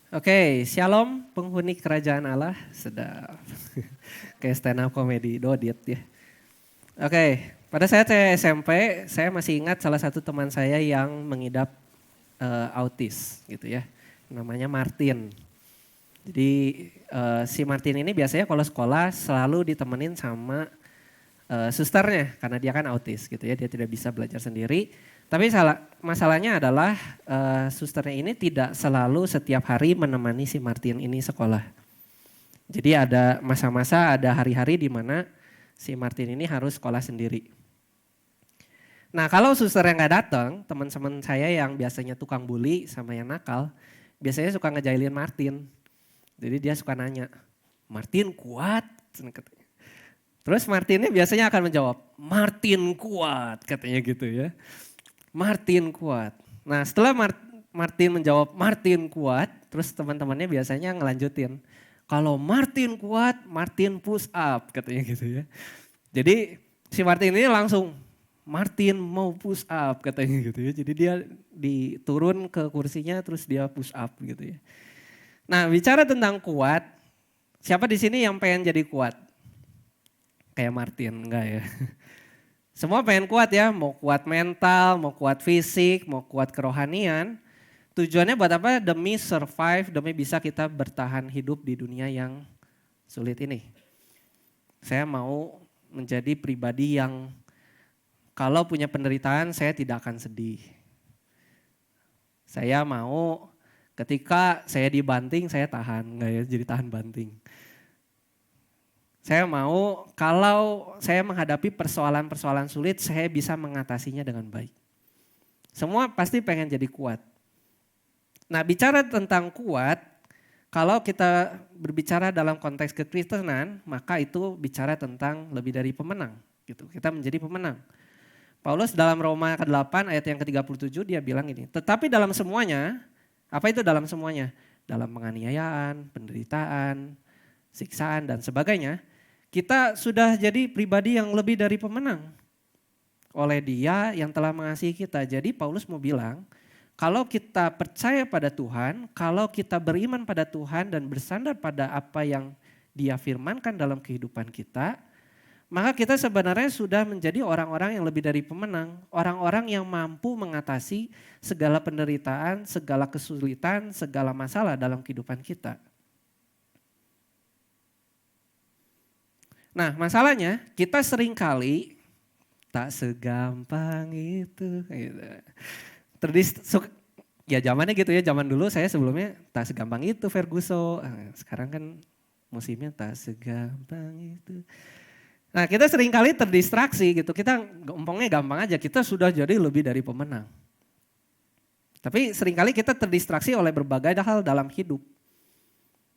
Oke, Shalom penghuni kerajaan Allah. Sedap. Kayak stand up comedy, Dodit ya. Oke, pada saat saya SMP, saya masih ingat salah satu teman saya yang mengidap autis gitu ya. Namanya Martin. Jadi si Martin ini biasanya kalau sekolah selalu ditemenin sama susternya karena dia kan autis gitu ya. Dia tidak bisa belajar sendiri. Tapi masalahnya adalah susternya ini tidak selalu setiap hari menemani si Martin ini sekolah. Jadi ada masa-masa, ada hari-hari di mana si Martin ini harus sekolah sendiri. Nah kalau suster yang gak datang, teman-teman saya yang biasanya tukang bully sama yang nakal, biasanya suka ngejailin Martin. Jadi dia suka nanya, Martin kuat? Terus Martinnya biasanya akan menjawab, Martin kuat katanya gitu ya. Martin kuat. Nah setelah Martin menjawab Martin kuat, terus teman-temannya biasanya ngelanjutin. Kalau Martin kuat, Martin push up katanya gitu ya. Jadi si Martin ini langsung, Martin mau push up katanya gitu ya. Jadi dia diturun ke kursinya terus dia push up gitu ya. Nah bicara tentang kuat, siapa di sini yang pengen jadi kuat? Kayak Martin, enggak ya? Semua pengen kuat ya, mau kuat mental, mau kuat fisik, mau kuat kerohanian. Tujuannya buat apa? Demi survive, demi bisa kita bertahan hidup di dunia yang sulit ini. Saya mau menjadi pribadi yang kalau punya penderitaan saya tidak akan sedih. Saya mau ketika saya dibanting saya tahan, enggak ya jadi tahan banting. Saya mau kalau saya menghadapi persoalan-persoalan sulit, saya bisa mengatasinya dengan baik. Semua pasti pengen jadi kuat. Nah bicara tentang kuat, kalau kita berbicara dalam konteks kekristenan, maka itu bicara tentang lebih dari pemenang. Gitu. Kita menjadi pemenang. Paulus dalam Roma ke-8 ayat yang ke-37 dia bilang ini, tetapi dalam semuanya, apa itu dalam semuanya? Dalam penganiayaan, penderitaan, siksaan dan sebagainya, kita sudah jadi pribadi yang lebih dari pemenang oleh Dia yang telah mengasihi kita. Jadi Paulus mau bilang, kalau kita percaya pada Tuhan, kalau kita beriman pada Tuhan dan bersandar pada apa yang Dia firmankan dalam kehidupan kita, maka kita sebenarnya sudah menjadi orang-orang yang lebih dari pemenang, orang-orang yang mampu mengatasi segala penderitaan, segala kesulitan, segala masalah dalam kehidupan kita. Nah masalahnya kita seringkali tak segampang itu. Gitu. Ya zamannya gitu ya, zaman dulu saya sebelumnya tak segampang itu Ferguson. Sekarang kan musimnya tak segampang itu. Nah kita seringkali terdistraksi gitu, kita ngomongnya gampang aja, kita sudah jadi lebih dari pemenang. Tapi seringkali kita terdistraksi oleh berbagai hal dalam hidup.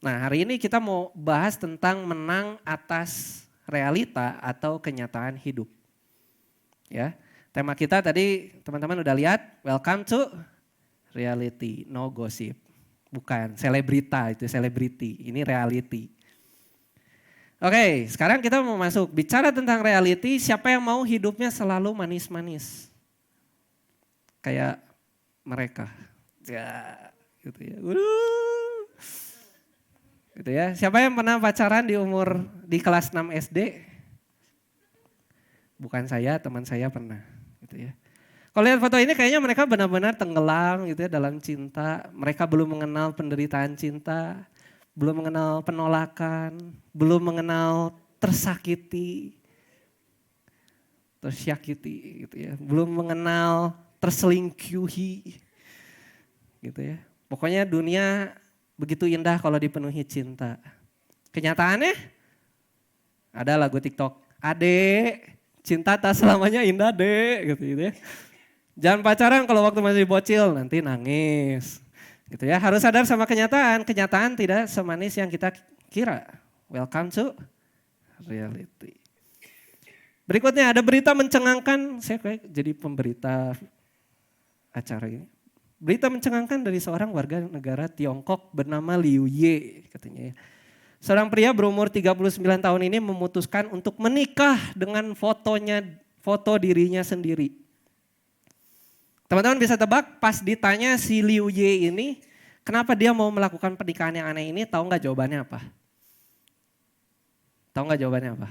Nah hari ini kita mau bahas tentang menang atas realita atau kenyataan hidup. Ya, tema kita tadi teman-teman udah lihat, welcome to reality, no gossip. Bukan selebrita itu selebriti, ini reality. Oke, sekarang kita mau masuk bicara tentang reality, siapa yang mau hidupnya selalu manis-manis? Kayak mereka. Ya, gitu ya. Gitu ya. Siapa yang pernah pacaran di kelas 6 SD? Bukan saya, teman saya pernah, gitu ya. Kalau lihat foto ini kayaknya mereka benar-benar tenggelam gitu ya dalam cinta. Mereka belum mengenal penderitaan cinta, belum mengenal penolakan, belum mengenal tersakiti, tersyakiti gitu ya. Belum mengenal terselingkuhi gitu ya. Pokoknya dunia begitu indah kalau dipenuhi cinta. Kenyataannya ada lagu TikTok, Adek, cinta tak selamanya indah dek, gitu ya. Jangan pacaran kalau waktu masih bocil, nanti nangis. Gitu ya, harus sadar sama kenyataan. Kenyataan tidak semanis yang kita kira. Welcome to reality. Berikutnya ada berita mencengangkan, saya kayak jadi pemberita acara ini. Berita mencengangkan dari seorang warga negara Tiongkok bernama Liu Ye katanya ya. Seorang pria berumur 39 tahun ini memutuskan untuk menikah dengan foto dirinya sendiri. Teman-teman bisa tebak pas ditanya si Liu Ye ini, Kenapa dia mau melakukan pernikahan yang aneh ini? Tahu nggak jawabannya apa? Tahu nggak jawabannya apa?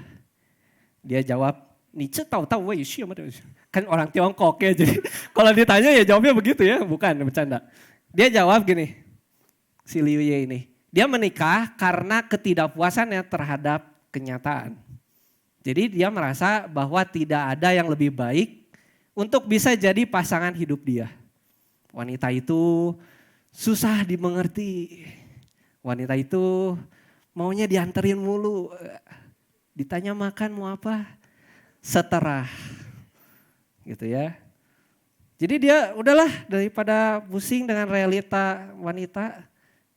Dia jawab, Nietzsche tahu-tahu, kan orang Tiongkok ya, jadi kalau ditanya ya jawabnya begitu ya, bukan bercanda. Dia jawab gini, si Liu Ye ini, dia menikah karena ketidakpuasannya terhadap kenyataan. Jadi dia merasa bahwa tidak ada yang lebih baik untuk bisa jadi pasangan hidup dia. Wanita itu susah dimengerti. Wanita itu maunya dianterin mulu. Ditanya makan mau apa? Seterah. Gitu ya. Jadi dia udahlah daripada pusing dengan realita wanita.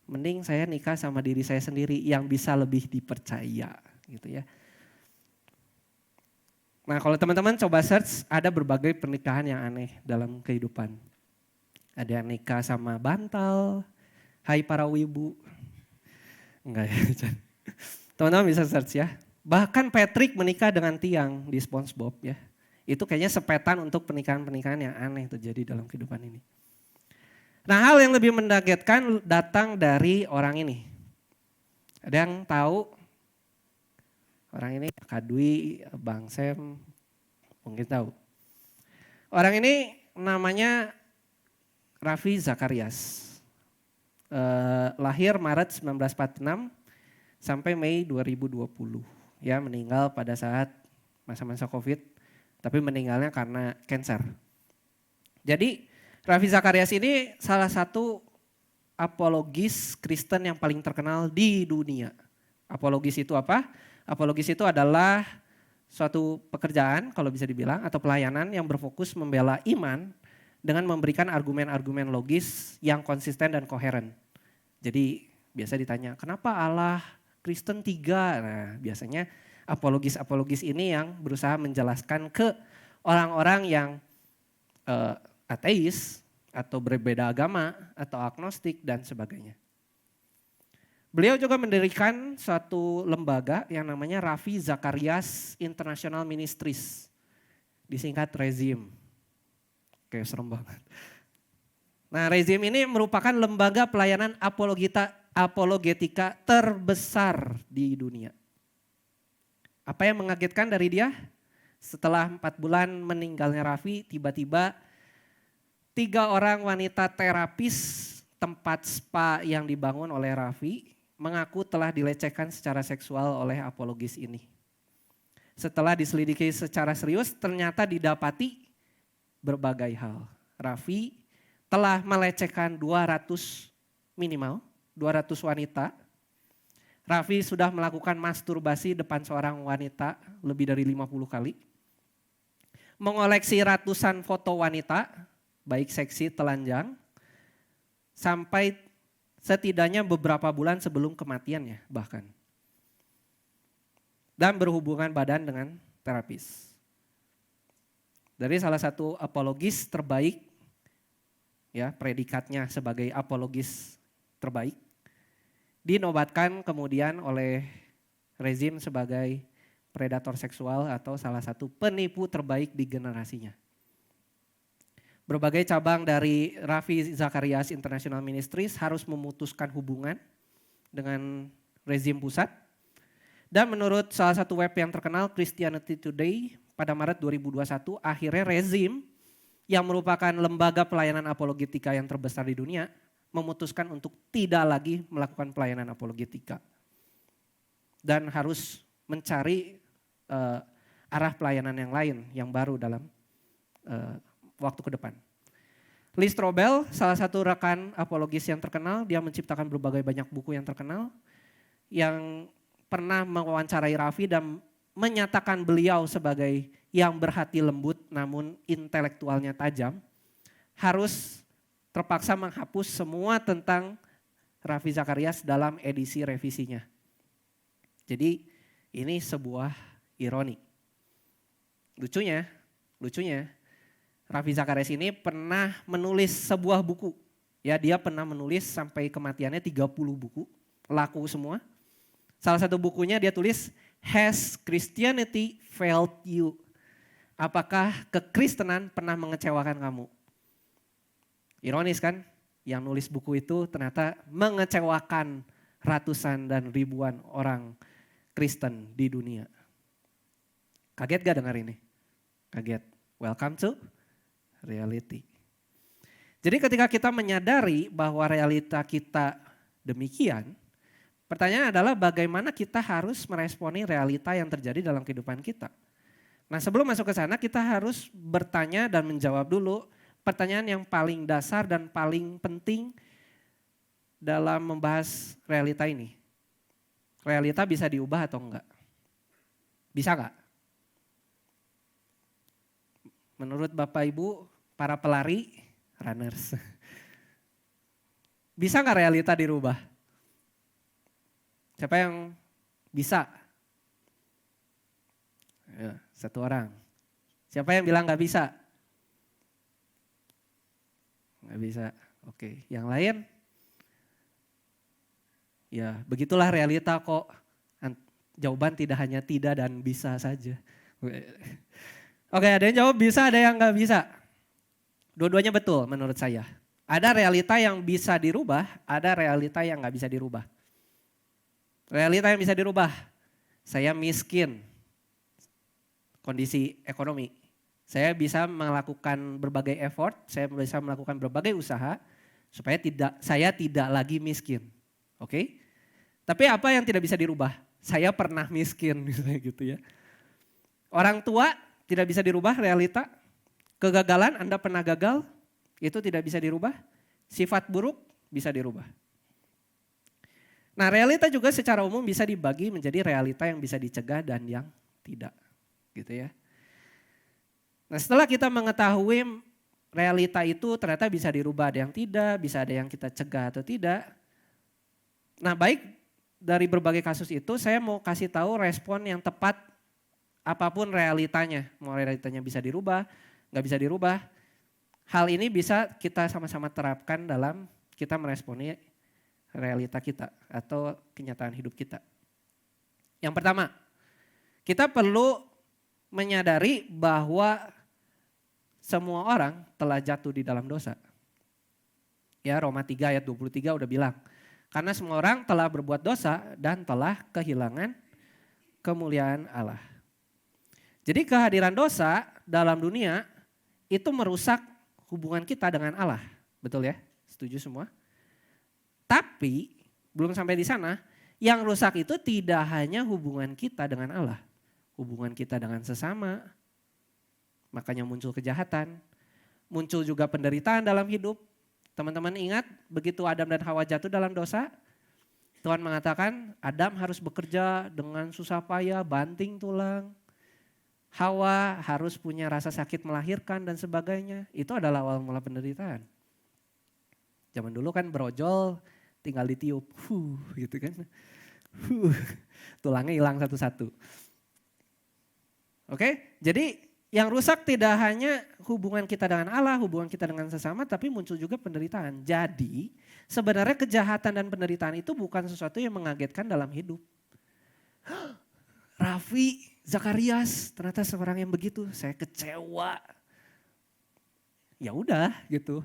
Mending saya nikah sama diri saya sendiri yang bisa lebih dipercaya. Gitu ya. Nah kalau teman-teman coba search ada berbagai pernikahan yang aneh dalam kehidupan. Ada yang nikah sama bantal, hai para wibu. Enggak ya. Teman-teman bisa search ya. Bahkan Patrick menikah dengan tiang di SpongeBob ya. Itu kayaknya sepetan untuk pernikahan-pernikahan yang aneh terjadi dalam kehidupan ini. Nah hal yang lebih mengagetkan datang dari orang ini. Ada yang tahu orang ini? Kak Dwi, Bang Sam, mungkin tahu. Orang ini namanya Raffi Zacharias. Lahir Maret 1946 sampai Mei 2020. Ya meninggal pada saat masa-masa COVID, tapi meninggalnya karena cancer. Jadi Raffi Zacharias ini salah satu apologis Kristen yang paling terkenal di dunia. Apologis itu apa? Apologis itu adalah suatu pekerjaan kalau bisa dibilang atau pelayanan yang berfokus membela iman dengan memberikan argumen-argumen logis yang konsisten dan koheren. Jadi biasa ditanya, kenapa Allah Kristen 3? Nah biasanya apologis-apologis ini yang berusaha menjelaskan ke orang-orang yang ateis atau berbeda agama atau agnostik dan sebagainya. Beliau juga mendirikan suatu lembaga yang namanya Raffi Zacharias International Ministries, disingkat REZIM. Kayak serem banget. Nah REZIM ini merupakan lembaga pelayanan apologetika terbesar di dunia. Apa yang mengagetkan dari dia? Setelah 4 bulan meninggalnya Raffi, tiba-tiba 3 orang wanita terapis tempat spa yang dibangun oleh Raffi mengaku telah dilecehkan secara seksual oleh apologis ini. Setelah diselidiki secara serius ternyata didapati berbagai hal. Raffi telah melecehkan 200 minimal, 200 wanita. Raffi sudah melakukan masturbasi depan seorang wanita lebih dari 50 kali. Mengoleksi ratusan foto wanita, baik seksi, telanjang, sampai setidaknya beberapa bulan sebelum kematiannya bahkan. Dan berhubungan badan dengan terapis. Dari salah satu apologis terbaik, ya predikatnya sebagai apologis terbaik, dinobatkan kemudian oleh rezim sebagai predator seksual atau salah satu penipu terbaik di generasinya. Berbagai cabang dari Raffi Zacharias International Ministries harus memutuskan hubungan dengan rezim pusat. Dan menurut salah satu web yang terkenal, Christianity Today, pada Maret 2021 akhirnya rezim yang merupakan lembaga pelayanan apologetika yang terbesar di dunia memutuskan untuk tidak lagi melakukan pelayanan apologetika. Dan harus mencari arah pelayanan yang lain yang baru dalam waktu ke depan. Lee Strobel, salah satu rekan apologis yang terkenal, dia menciptakan berbagai banyak buku yang terkenal yang pernah mewawancarai Raffi dan menyatakan beliau sebagai yang berhati lembut namun intelektualnya tajam, harus terpaksa menghapus semua tentang Raffi Zacharias dalam edisi revisinya. Jadi ini sebuah ironi. Lucunya Raffi Zacharias ini pernah menulis sebuah buku. Ya, dia pernah menulis sampai kematiannya 30 buku, laku semua. Salah satu bukunya dia tulis, Has Christianity Failed You? Apakah kekristenan pernah mengecewakan kamu? Ironis kan? yang nulis buku itu ternyata mengecewakan ratusan dan ribuan orang Kristen di dunia. Kaget gak dengar ini? Kaget. Welcome to reality. Jadi ketika kita menyadari bahwa realita kita demikian, pertanyaan adalah bagaimana kita harus meresponi realita yang terjadi dalam kehidupan kita. Nah sebelum masuk ke sana kita harus bertanya dan menjawab dulu pertanyaan yang paling dasar dan paling penting dalam membahas realita ini. Realita bisa diubah atau enggak? Bisa enggak? Menurut Bapak Ibu, para pelari, runners. Bisa nggak realita dirubah? Siapa yang bisa? Ya, satu orang. Siapa yang bilang nggak bisa? Nggak bisa. Oke, yang lain? Ya, begitulah realita kok. Jawaban tidak hanya tidak dan bisa saja. Oke, ada yang jawab bisa, ada yang nggak bisa. Dua-duanya betul menurut saya. Ada realita yang bisa dirubah, ada realita yang nggak bisa dirubah. Realita yang bisa dirubah, saya miskin, kondisi ekonomi. Saya bisa melakukan berbagai effort, saya bisa melakukan berbagai usaha supaya saya tidak lagi miskin. Oke? Tapi apa yang tidak bisa dirubah? Saya pernah miskin misalnya gitu ya. Orang tua tidak bisa dirubah realita. Kegagalan, Anda pernah gagal, itu tidak bisa dirubah. Sifat buruk bisa dirubah. Nah realita juga secara umum bisa dibagi menjadi realita yang bisa dicegah dan yang tidak. Gitu ya. Nah setelah kita mengetahui realita itu ternyata bisa dirubah, ada yang tidak, bisa ada yang kita cegah atau tidak. Nah baik dari berbagai kasus itu saya mau kasih tahu respon yang tepat apapun realitanya. Mau realitanya bisa dirubah, nggak bisa dirubah. Hal ini bisa kita sama-sama terapkan dalam kita meresponi realita kita atau kenyataan hidup kita. Yang pertama, kita perlu menyadari bahwa semua orang telah jatuh di dalam dosa. Ya, Roma 3 ayat 23 udah bilang, karena semua orang telah berbuat dosa dan telah kehilangan kemuliaan Allah. Jadi kehadiran dosa dalam dunia itu merusak hubungan kita dengan Allah. Betul ya? Setuju semua? Tapi belum sampai di sana, yang rusak itu tidak hanya hubungan kita dengan Allah. Hubungan kita dengan sesama, makanya muncul kejahatan. Muncul juga penderitaan dalam hidup. Teman-teman ingat begitu Adam dan Hawa jatuh dalam dosa, Tuhan mengatakan Adam harus bekerja dengan susah payah, banting tulang. Hawa harus punya rasa sakit melahirkan dan sebagainya. Itu adalah awal mula penderitaan. Zaman dulu kan brojol tinggal ditiup. Gitu kan. Tulangnya hilang satu-satu. Oke, jadi yang rusak tidak hanya hubungan kita dengan Allah, hubungan kita dengan sesama, tapi muncul juga penderitaan. Jadi sebenarnya kejahatan dan penderitaan itu bukan sesuatu yang mengagetkan dalam hidup. Raffi Zakarias ternyata seorang yang begitu, saya kecewa. Ya udah gitu.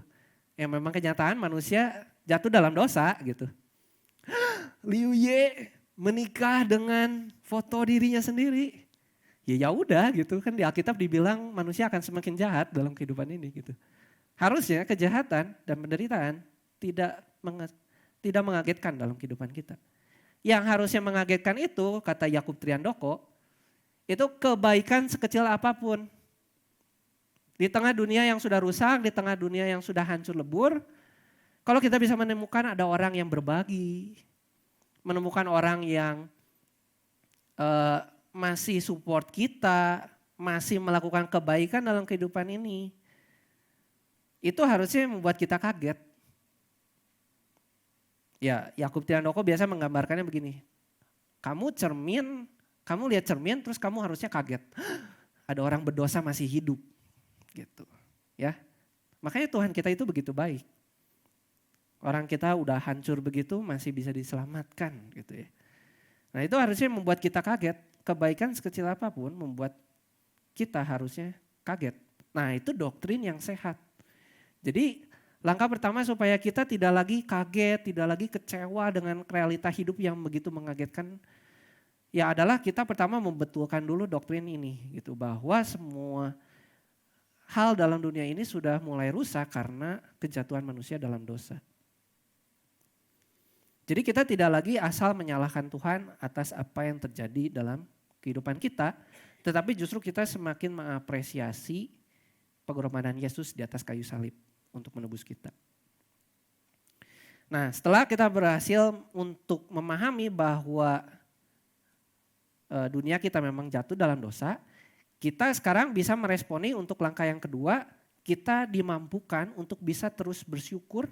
Ya memang kenyataan manusia jatuh dalam dosa gitu. Liu Ye menikah dengan foto dirinya sendiri. Ya udah gitu kan di Alkitab dibilang manusia akan semakin jahat dalam kehidupan ini gitu. Harusnya kejahatan dan penderitaan tidak mengagetkan dalam kehidupan kita. Yang harusnya mengagetkan itu kata Yakub Triandoko, itu kebaikan sekecil apapun. Di tengah dunia yang sudah rusak, di tengah dunia yang sudah hancur lebur, kalau kita bisa menemukan ada orang yang berbagi, menemukan orang yang masih support kita, masih melakukan kebaikan dalam kehidupan ini, itu harusnya membuat kita kaget. Ya, Yakub Triandoko biasa menggambarkannya begini. Kamu lihat cermin terus kamu harusnya kaget. Ada orang berdosa masih hidup. Gitu. Ya. Makanya Tuhan kita itu begitu baik. Orang kita udah hancur begitu masih bisa diselamatkan gitu ya. Nah, itu harusnya membuat kita kaget. Kebaikan sekecil apapun membuat kita harusnya kaget. Nah, itu doktrin yang sehat. Jadi Langkah pertama supaya kita tidak lagi kaget, tidak lagi kecewa dengan realita hidup yang begitu mengagetkan, ya adalah kita pertama membetulkan dulu doktrin ini gitu, bahwa semua hal dalam dunia ini sudah mulai rusak karena kejatuhan manusia dalam dosa. Jadi kita tidak lagi asal menyalahkan Tuhan atas apa yang terjadi dalam kehidupan kita, tetapi justru kita semakin mengapresiasi pengorbanan Yesus di atas kayu salib untuk menebus kita. Nah, setelah kita berhasil untuk memahami bahwa dunia kita memang jatuh dalam dosa, kita sekarang bisa meresponi untuk langkah yang kedua, kita dimampukan untuk bisa terus bersyukur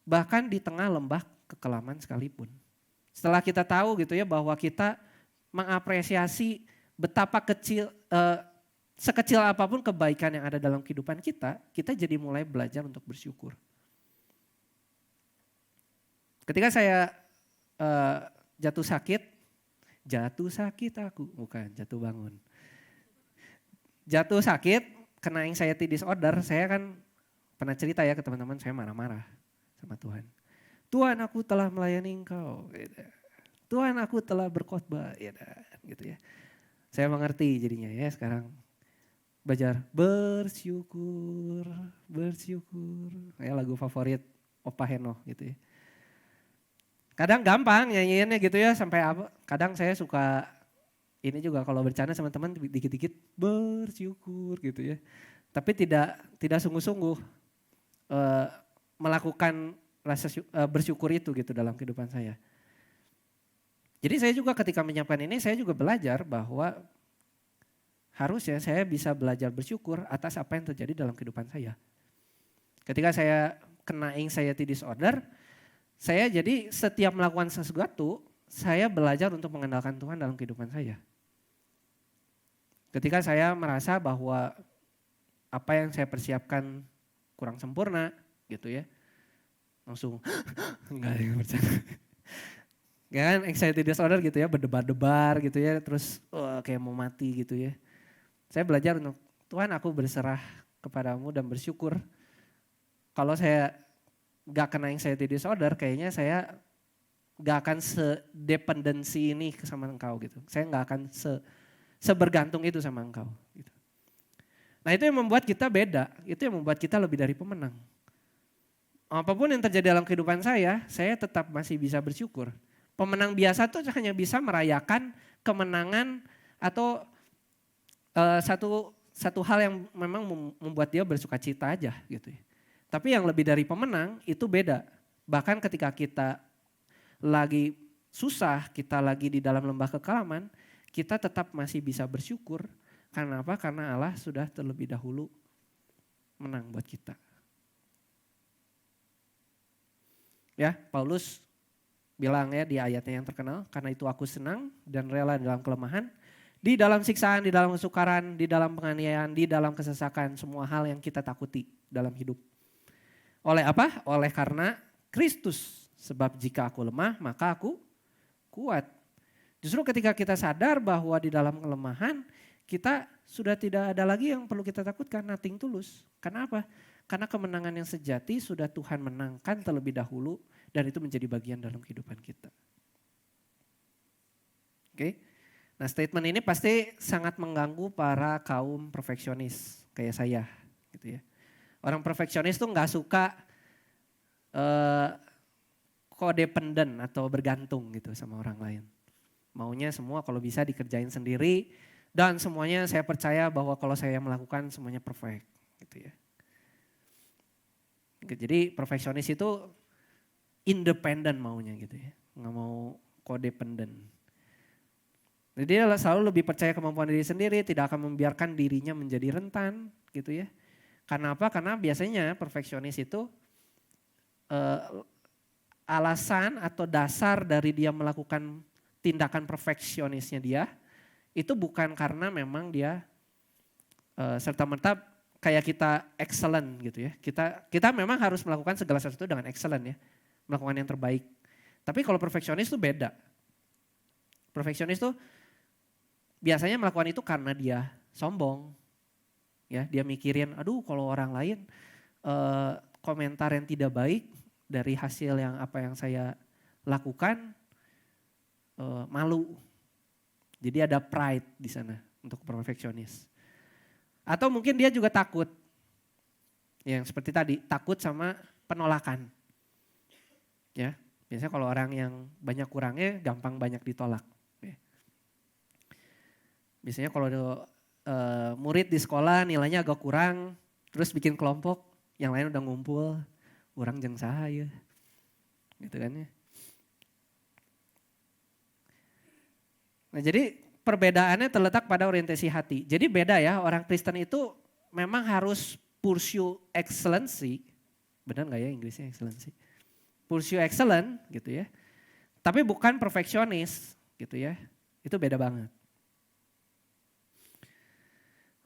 bahkan di tengah lembah kekelaman sekalipun. Setelah kita tahu gitu ya bahwa kita mengapresiasi betapa kecil, sekecil apapun kebaikan yang ada dalam kehidupan kita, kita jadi mulai belajar untuk bersyukur. Ketika saya jatuh sakit aku, bukan jatuh bangun. Jatuh sakit, kena anxiety disorder, saya kan pernah cerita ya ke teman-teman, saya marah-marah sama Tuhan. Tuhan, aku telah melayani Engkau. Gitu. Tuhan, aku telah berkhotbah, gitu ya. Saya mengerti jadinya ya sekarang. Belajar bersyukur. Kayak lagu favorit Opa Heno gitu ya. Kadang gampang nyanyiinnya gitu ya sampai apa. Kadang saya suka ini juga kalau bercanda sama teman dikit-dikit bersyukur gitu ya. Tapi tidak sungguh-sungguh melakukan rasa bersyukur itu gitu dalam kehidupan saya. Jadi saya juga ketika menyiapkan ini saya juga belajar bahwa harusnya saya bisa belajar bersyukur atas apa yang terjadi dalam kehidupan saya. Ketika saya kena anxiety disorder, saya jadi setiap melakukan sesuatu, saya belajar untuk mengandalkan Tuhan dalam kehidupan saya. Ketika saya merasa bahwa apa yang saya persiapkan kurang sempurna gitu ya, langsung enggak ada yang bercanda. Kan anxiety disorder gitu ya, berdebar-debar gitu ya, terus kayak mau mati gitu ya. Saya belajar untuk Tuhan aku berserah kepadamu dan bersyukur. Kalau saya gak kena anxiety disorder, kayaknya saya gak akan sedependensi ini sama engkau gitu. Saya gak akan sebergantung itu sama engkau. Gitu. Nah itu yang membuat kita beda, itu yang membuat kita lebih dari pemenang. Apapun yang terjadi dalam kehidupan saya tetap masih bisa bersyukur. Pemenang biasa tuh hanya bisa merayakan kemenangan atau satu hal yang memang membuat dia bersuka cita aja gitu ya. Tapi yang lebih dari pemenang itu beda. Bahkan ketika kita lagi susah, kita lagi di dalam lembah kekelaman, kita tetap masih bisa bersyukur. Karena apa? Karena Allah sudah terlebih dahulu menang buat kita. Ya, Paulus bilang ya di ayatnya yang terkenal, karena itu aku senang dan rela dalam kelemahan, di dalam siksaan, di dalam kesukaran, di dalam penganiayaan, di dalam kesesakan, semua hal yang kita takuti dalam hidup. Oleh apa? Oleh karena Kristus. Sebab jika aku lemah, maka aku kuat. Justru ketika kita sadar bahwa di dalam kelemahan, kita sudah tidak ada lagi yang perlu kita takutkan, nothing tulus. Kenapa? Karena kemenangan yang sejati sudah Tuhan menangkan terlebih dahulu dan itu menjadi bagian dalam kehidupan kita. Oke. Nah statement ini pasti sangat mengganggu para kaum perfeksionis kayak saya gitu ya. Orang perfeksionis tuh nggak suka codependent atau bergantung gitu sama orang lain. Maunya semua kalau bisa dikerjain sendiri dan semuanya saya percaya bahwa kalau saya melakukan semuanya perfect gitu ya. Jadi perfeksionis itu independen maunya gitu ya, nggak mau codependent. Jadi dia selalu lebih percaya kemampuan diri sendiri, tidak akan membiarkan dirinya menjadi rentan gitu ya. Karena apa? Karena biasanya perfeksionis itu alasan atau dasar dari dia melakukan tindakan perfeksionisnya dia itu bukan karena memang dia serta-merta kayak kita excellent gitu ya. Kita memang harus melakukan segala sesuatu dengan excellent ya, melakukan yang terbaik. Tapi kalau perfeksionis itu beda. Perfeksionis itu biasanya melakukan itu karena dia sombong. Ya, dia mikirin, aduh kalau orang lain komentar yang tidak baik dari hasil yang apa yang saya lakukan, malu. Jadi ada pride di sana untuk perfeksionis. Atau mungkin dia juga takut. Yang seperti tadi, takut sama penolakan. Ya, biasanya kalau orang yang banyak kurangnya gampang banyak ditolak. Ya. Biasanya kalau murid di sekolah nilainya agak kurang, terus bikin kelompok, yang lain udah ngumpul, orang jeung saha ya. Gitu kan ya. Nah jadi perbedaannya terletak pada orientasi hati. Jadi beda ya, orang Kristen itu memang harus pursue excellency. Benar gak ya Inggrisnya excellency? Pursue excellent gitu ya. Tapi bukan perfeksionis gitu ya. Itu beda banget.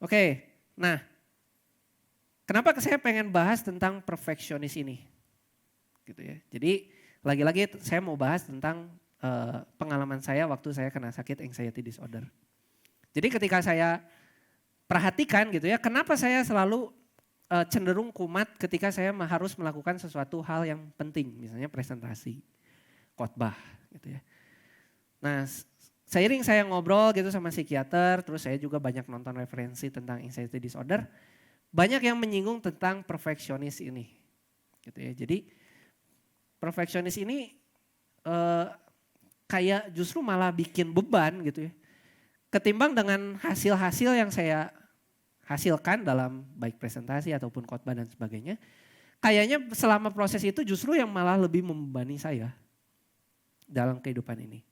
Oke, nah kenapa saya pengen bahas tentang perfeksionis ini? Gitu ya. Jadi lagi-lagi saya mau bahas tentang pengalaman saya waktu saya kena sakit anxiety disorder. Jadi ketika saya perhatikan gitu ya, kenapa saya selalu cenderung kumat ketika saya harus melakukan sesuatu hal yang penting, misalnya presentasi, khotbah gitu ya. Nah, seiring saya ngobrol gitu sama psikiater, terus saya juga banyak nonton referensi tentang anxiety disorder, banyak yang menyinggung tentang perfeksionis ini. Gitu ya. Jadi perfeksionis ini kayak justru malah bikin beban gitu ya. Ketimbang dengan hasil-hasil yang saya hasilkan dalam baik presentasi ataupun khotbah dan sebagainya. Kayaknya selama proses itu justru yang malah lebih membebani saya dalam kehidupan ini.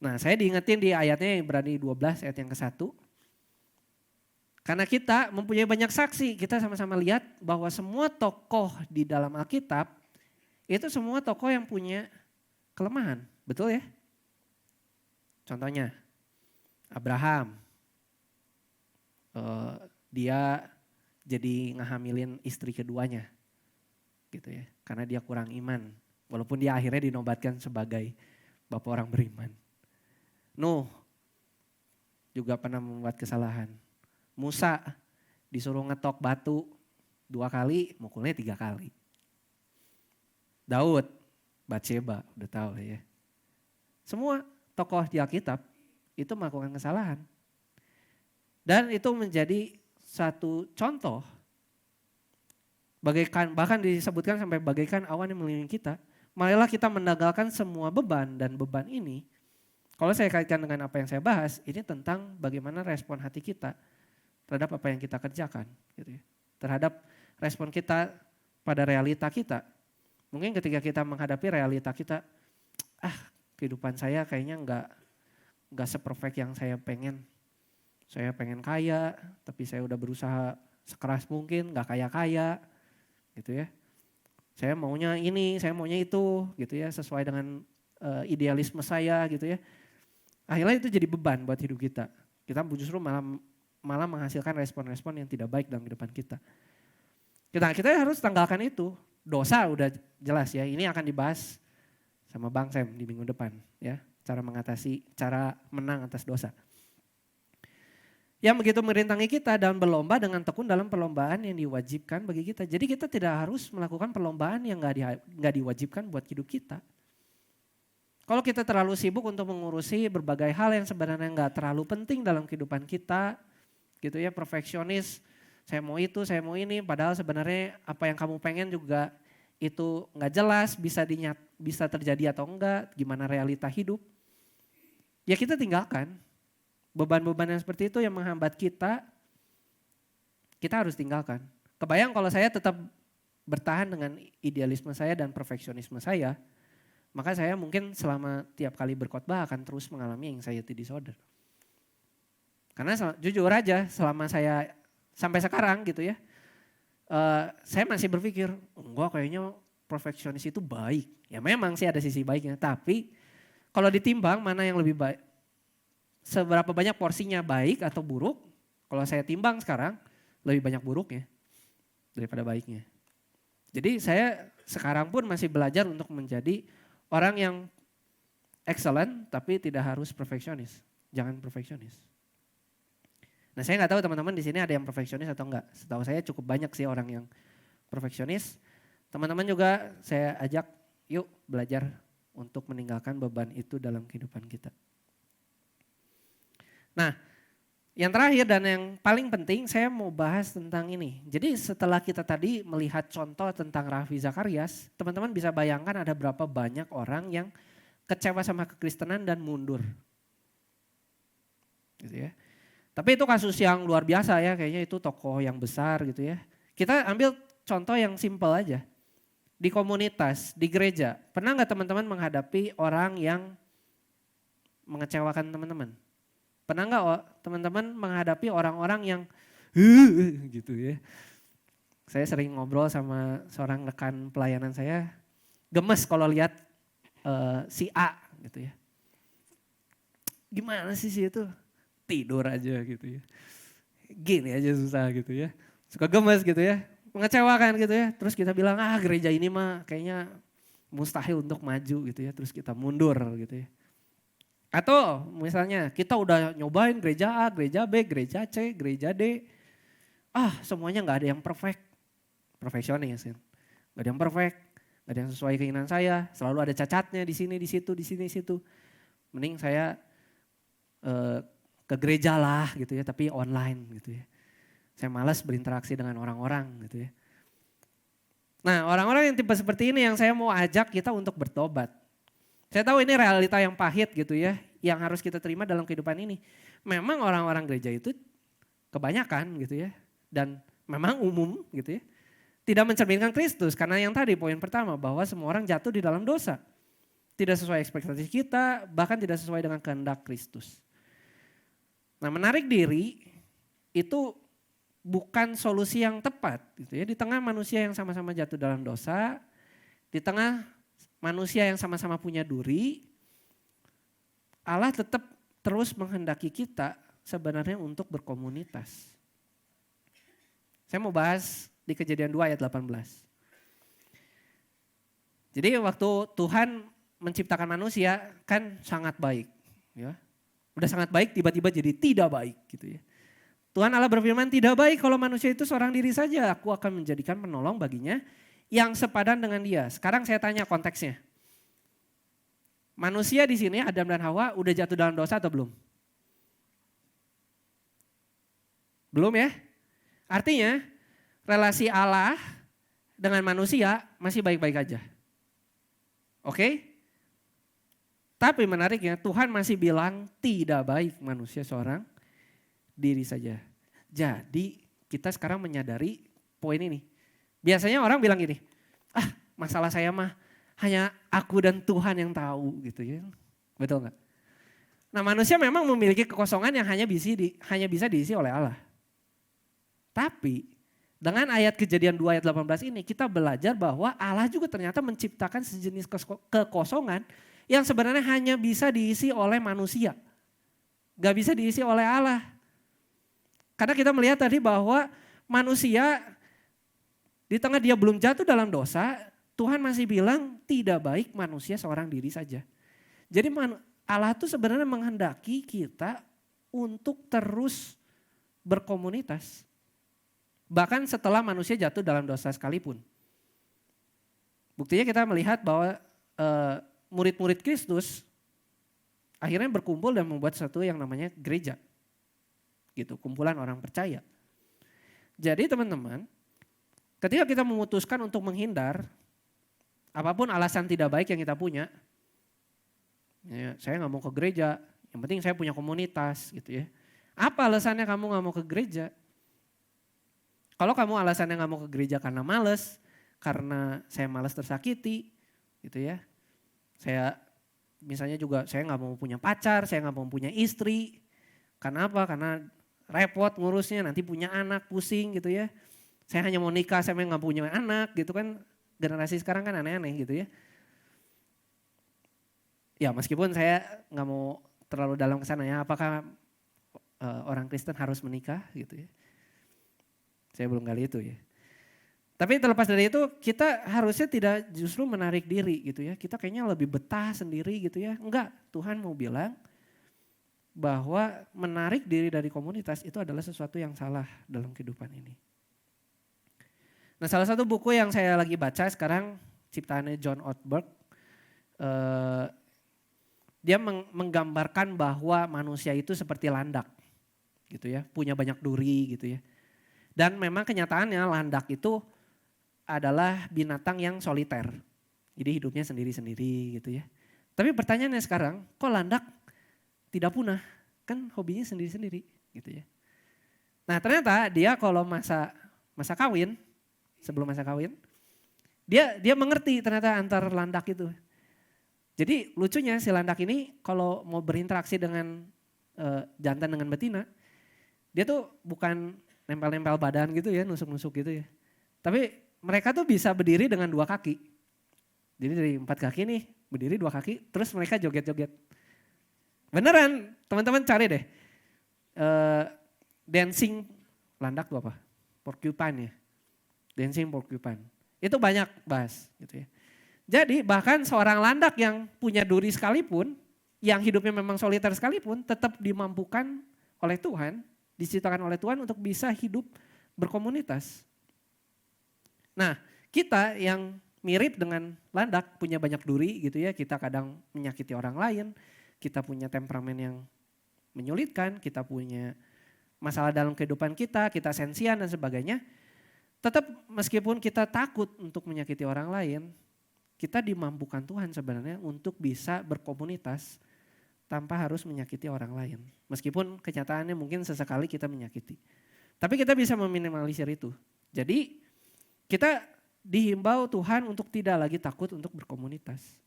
Nah saya diingetin di ayatnya yang Ibrani 12 ayat yang ke-1. Karena kita mempunyai banyak saksi, kita sama-sama lihat bahwa semua tokoh di dalam Alkitab itu semua tokoh yang punya kelemahan. Betul ya? Contohnya Abraham, dia jadi ngehamilin istri keduanya gitu ya. Karena dia kurang iman. Walaupun dia akhirnya dinobatkan sebagai bapak orang beriman. Nuh juga pernah membuat kesalahan. Musa disuruh ngetok batu 2 kali, mukulnya 3 kali. Daud, Batseba, udah tahu ya. Semua tokoh di Alkitab itu melakukan kesalahan. Dan itu menjadi satu contoh. Bagaikan, bahkan disebutkan sampai bagaikan awan yang mengelilingi kita. Marilah kita menanggalkan semua beban, dan beban ini, kalau saya kaitkan dengan apa yang saya bahas, ini tentang bagaimana respon hati kita terhadap apa yang kita kerjakan. Gitu ya. Terhadap respon kita pada realita kita. Mungkin ketika kita menghadapi realita kita, kehidupan saya kayaknya nggak seperfect yang saya pengen. Saya pengen kaya, tapi saya udah berusaha sekeras mungkin, nggak kaya-kaya, gitu ya. Saya maunya ini, saya maunya itu, gitu ya, sesuai dengan idealisme saya, gitu ya. Akhirnya itu jadi beban buat hidup kita. Kita justru malah menghasilkan respon-respon yang tidak baik dalam kehidupan kita. Kita harus tanggalkan itu. Dosa udah jelas ya, ini akan dibahas sama Bang Sam di minggu depan ya, cara menang atas dosa. Yang begitu merintangi kita dan berlomba dengan tekun dalam perlombaan yang diwajibkan bagi kita. Jadi kita tidak harus melakukan perlombaan yang nggak diwajibkan buat hidup kita. Kalau kita terlalu sibuk untuk mengurusi berbagai hal yang sebenarnya nggak terlalu penting dalam kehidupan kita, gitu ya, perfeksionis, saya mau itu, saya mau ini, padahal sebenarnya apa yang kamu pengen juga itu nggak jelas, bisa terjadi atau enggak, gimana realita hidup. Ya kita tinggalkan. Beban-beban yang seperti itu yang menghambat kita harus tinggalkan. Kebayang kalau saya tetap bertahan dengan idealisme saya dan perfeksionisme saya, maka saya mungkin selama tiap kali berkhotbah akan terus mengalami anxiety disorder. Karena jujur aja selama saya sampai sekarang gitu ya, saya masih berpikir, enggak kayaknya perfeksionis itu baik. Ya memang sih ada sisi baiknya, tapi kalau ditimbang mana yang lebih baik, seberapa banyak porsinya baik atau buruk, kalau saya timbang sekarang lebih banyak buruknya daripada baiknya. Jadi saya sekarang pun masih belajar untuk menjadi orang yang excellent tapi tidak harus perfeksionis. Jangan perfeksionis. Nah saya nggak tahu teman-teman di sini ada yang perfeksionis atau enggak. Setahu saya cukup banyak sih orang yang perfeksionis, teman-teman juga saya ajak yuk belajar untuk meninggalkan beban itu dalam kehidupan kita. Nah, yang terakhir dan yang paling penting saya mau bahas tentang ini. Jadi setelah kita tadi melihat contoh tentang Rafi Zakarias, teman-teman bisa bayangkan ada berapa banyak orang yang kecewa sama kekristenan dan mundur. Gitu ya. Tapi itu kasus yang luar biasa ya, kayaknya itu tokoh yang besar gitu ya. Kita ambil contoh yang simpel aja. Di komunitas, di gereja, pernah nggak teman-teman menghadapi orang yang mengecewakan teman-teman? Pernah nggak teman-teman menghadapi orang-orang yang gitu ya? Saya sering ngobrol sama seorang rekan pelayanan saya, gemes kalau lihat si A gitu ya. Gimana sih itu? Tidur aja gitu ya. Gini aja susah gitu ya. Suka gemes gitu ya. Mengecewakan gitu ya. Terus kita bilang gereja ini mah kayaknya mustahil untuk maju gitu ya. Terus kita mundur gitu ya. Atau misalnya kita udah nyobain gereja A, gereja B, gereja C, gereja D. Semuanya gak ada yang perfect. Perfeksionis kan. Gak ada yang perfect. Gak ada yang sesuai keinginan saya. Selalu ada cacatnya di sini, di situ, di sini, di situ. Mending saya ke gereja lah gitu ya. Tapi online gitu ya. Saya malas berinteraksi dengan orang-orang gitu ya. Nah, orang-orang yang tipe seperti ini yang saya mau ajak kita untuk bertobat. Saya tahu ini realita yang pahit gitu ya, yang harus kita terima dalam kehidupan ini. Memang orang-orang gereja itu kebanyakan gitu ya, dan memang umum gitu ya. Tidak mencerminkan Kristus, karena yang tadi poin pertama bahwa semua orang jatuh di dalam dosa. Tidak sesuai ekspektasi kita, bahkan tidak sesuai dengan kehendak Kristus. Nah, menarik diri itu bukan solusi yang tepat gitu ya. Di tengah manusia yang sama-sama jatuh dalam dosa, di tengah manusia yang sama-sama punya duri, Allah tetap terus menghendaki kita sebenarnya untuk berkomunitas. Saya mau bahas di Kejadian 2 ayat 18. Jadi waktu Tuhan menciptakan manusia kan sangat baik. Ya. Udah sangat baik tiba-tiba jadi tidak baik gitu ya. Tuhan Allah berfirman, tidak baik kalau manusia itu seorang diri saja. Aku akan menjadikan penolong baginya yang sepadan dengan dia. Sekarang saya tanya konteksnya. Manusia di sini Adam dan Hawa udah jatuh dalam dosa atau belum? Belum ya? Artinya relasi Allah dengan manusia masih baik-baik aja. Oke? Tapi menariknya Tuhan masih bilang tidak baik manusia seorang diri saja. Jadi kita sekarang menyadari poin ini. Biasanya orang bilang gini, masalah saya mah hanya aku dan Tuhan yang tahu gitu ya. Betul gak? Nah manusia memang memiliki kekosongan yang hanya bisa diisi oleh Allah. Tapi dengan ayat Kejadian 2 ayat 18 ini kita belajar bahwa Allah juga ternyata menciptakan sejenis kekosongan yang sebenarnya hanya bisa diisi oleh manusia. Gak bisa diisi oleh Allah. Karena kita melihat tadi bahwa manusia di tengah dia belum jatuh dalam dosa, Tuhan masih bilang tidak baik manusia seorang diri saja. Jadi Allah tuh sebenarnya menghendaki kita untuk terus berkomunitas. Bahkan setelah manusia jatuh dalam dosa sekalipun. Buktinya kita melihat bahwa murid-murid Kristus akhirnya berkumpul dan membuat satu yang namanya gereja. Gitu, kumpulan orang percaya. Jadi teman-teman, ketika kita memutuskan untuk menghindar, apapun alasan tidak baik yang kita punya, ya, saya nggak mau ke gereja, yang penting saya punya komunitas gitu ya. Apa alasannya kamu nggak mau ke gereja? Kalau kamu alasannya nggak mau ke gereja karena males, karena saya malas tersakiti, gitu ya. Saya misalnya juga saya nggak mau punya pacar, saya nggak mau punya istri. Karena apa? Karena repot ngurusnya, nanti punya anak pusing gitu ya. Saya hanya mau nikah, saya nggak punya anak gitu kan. Generasi sekarang kan aneh-aneh gitu ya. Ya meskipun saya nggak mau terlalu dalam ke sana ya. Apakah orang Kristen harus menikah gitu ya. Saya belum kali itu ya. Tapi terlepas dari itu kita harusnya tidak justru menarik diri gitu ya. Kita kayaknya lebih betah sendiri gitu ya. Enggak, Tuhan mau bilang bahwa menarik diri dari komunitas itu adalah sesuatu yang salah dalam kehidupan ini. Nah salah satu buku yang saya lagi baca sekarang ciptaannya John Ortberg. Dia menggambarkan bahwa manusia itu seperti landak gitu ya, punya banyak duri gitu ya. Dan memang kenyataannya landak itu adalah binatang yang soliter. Jadi hidupnya sendiri-sendiri gitu ya. Tapi pertanyaannya sekarang, kok landak tidak punah? Kan hobinya sendiri-sendiri gitu ya. Nah ternyata dia kalau masa kawin, sebelum masa kawin, dia mengerti ternyata antar landak itu. Jadi lucunya si landak ini kalau mau berinteraksi dengan jantan dengan betina, dia tuh bukan nempel-nempel badan gitu ya, nusuk-nusuk gitu ya. Tapi mereka tuh bisa berdiri dengan 2 kaki. Jadi dari 4 kaki nih, berdiri 2 kaki, terus mereka joget-joget. Beneran, teman-teman cari deh. Dancing landak tuh apa? Porcupine ya. Dancing porcupine. Itu banyak bahas gitu ya. Jadi bahkan seorang landak yang punya duri sekalipun, yang hidupnya memang soliter sekalipun, tetap dimampukan oleh Tuhan, diciptakan oleh Tuhan untuk bisa hidup berkomunitas. Nah kita yang mirip dengan landak, punya banyak duri gitu ya, kita kadang menyakiti orang lain, kita punya temperamen yang menyulitkan, kita punya masalah dalam kehidupan kita sensian dan sebagainya. Tetap meskipun kita takut untuk menyakiti orang lain, kita dimampukan Tuhan sebenarnya untuk bisa berkomunitas tanpa harus menyakiti orang lain. Meskipun kenyataannya mungkin sesekali kita menyakiti. Tapi kita bisa meminimalisir itu. Jadi kita dihimbau Tuhan untuk tidak lagi takut untuk berkomunitas.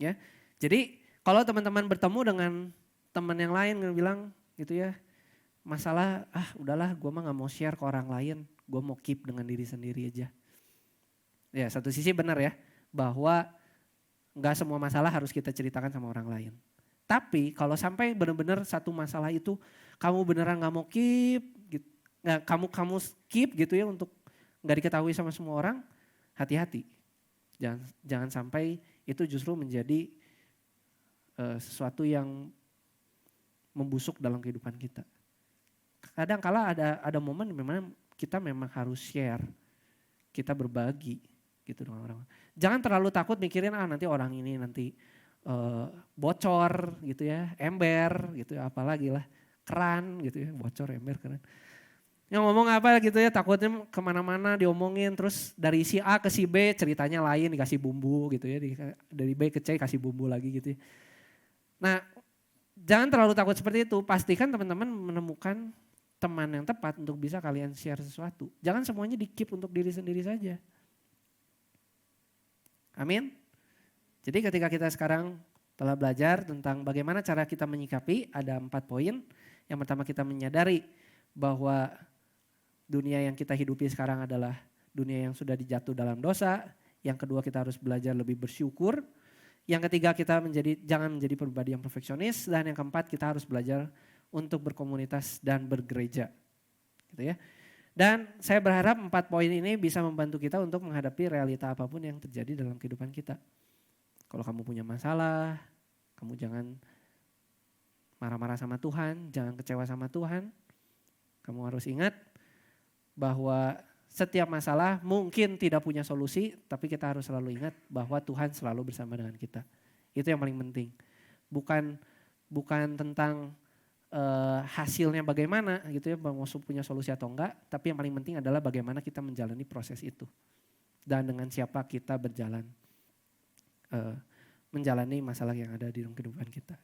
Ya, jadi kalau teman-teman bertemu dengan teman yang lain yang bilang gitu ya, masalah udahlah gue mah gak mau share ke orang lain, gue mau keep dengan diri sendiri aja. Ya satu sisi benar ya, bahwa gak semua masalah harus kita ceritakan sama orang lain. Tapi kalau sampai benar-benar satu masalah itu kamu beneran gak mau keep, gitu, kamu keep gitu ya untuk gak diketahui sama semua orang, hati-hati. Jangan sampai itu justru menjadi sesuatu yang membusuk dalam kehidupan kita. Kadang kala ada momen dimana kita memang harus share, kita berbagi gitu dengan orang. Jangan terlalu takut mikirin nanti orang ini nanti bocor gitu ya, ember gitu ya, apalagi lah keran gitu ya, bocor, ember, keran. Yang ngomong apa gitu ya, takutnya kemana-mana diomongin, terus dari si A ke si B ceritanya lain, dikasih bumbu gitu ya, dari B ke C kasih bumbu lagi gitu ya. Nah jangan terlalu takut seperti itu, pastikan teman-teman menemukan teman yang tepat untuk bisa kalian share sesuatu. Jangan semuanya di-keep untuk diri sendiri saja. Amin. Jadi ketika kita sekarang telah belajar tentang bagaimana cara kita menyikapi, ada 4 poin. Yang pertama kita menyadari bahwa dunia yang kita hidupi sekarang adalah dunia yang sudah dijatuh dalam dosa. Yang kedua kita harus belajar lebih bersyukur. Yang ketiga kita jangan menjadi pribadi yang perfeksionis. Dan yang keempat kita harus belajar untuk berkomunitas dan bergereja. Gitu ya. Dan saya berharap 4 poin ini bisa membantu kita untuk menghadapi realita apapun yang terjadi dalam kehidupan kita. Kalau kamu punya masalah, kamu jangan marah-marah sama Tuhan, jangan kecewa sama Tuhan. Kamu harus ingat bahwa setiap masalah mungkin tidak punya solusi, tapi kita harus selalu ingat bahwa Tuhan selalu bersama dengan kita. Itu yang paling penting. Bukan tentang hasilnya bagaimana gitu ya, mau punya solusi atau enggak, tapi yang paling penting adalah bagaimana kita menjalani proses itu dan dengan siapa kita berjalan menjalani masalah yang ada di dalam kehidupan kita.